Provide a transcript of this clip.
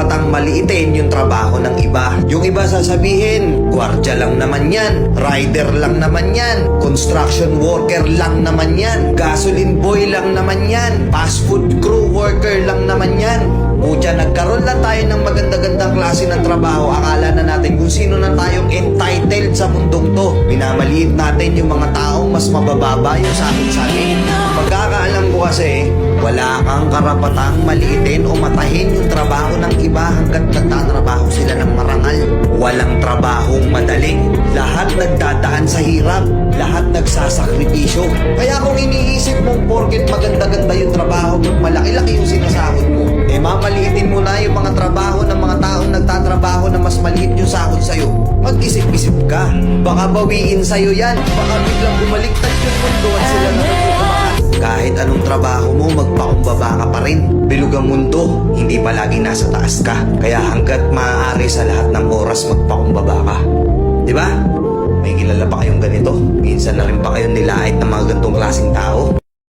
karapatang maliitin yung trabaho ng iba. Yung iba sasabihin, gwardiya lang naman yan, rider lang naman yan, construction worker lang naman yan, gasoline boy lang naman yan, fast food crew worker lang naman yan. Pucha, nagkaroon lang tayo ng maganda-gandang klase ng trabaho. Akala na natin kung sino na tayong entitled sa mundong to. Minamaliit natin yung mga taong mas mabababa yung sa atin. Pagkakaalam ko kasi, wala kang karapatang maliitin o matahin yung trabaho ng iba hanggat nagtatrabaho sila ng marangal. Walang trabahong madali. Lahat nagdadaan sa hirap. Lahat nagsasakripisyo. Kaya kung iniisip mong porket maganda-ganda yung trabaho mo, malaki-laki yung sinasahod mo, mamaliitin mo na yung mga trabaho ng mga taong nagtatrabaho na mas maliit yung sahod sa'yo. Mag-isip-isip ka. Baka bawiin sa'yo yan. Baka biglang bumaliktad yung mundo at sila na nagpupumakas. Kahit anong trabaho mo, magpakumbaba ka pa rin. Bilog ang mundo, hindi palaging nasa taas ka. Kaya hanggat maaari sa lahat ng oras, magpakumbaba ka. Diba? May kilala pa kayong ganito? Minsan na rin pa kayong nilait ng mga ganitong klaseng tao?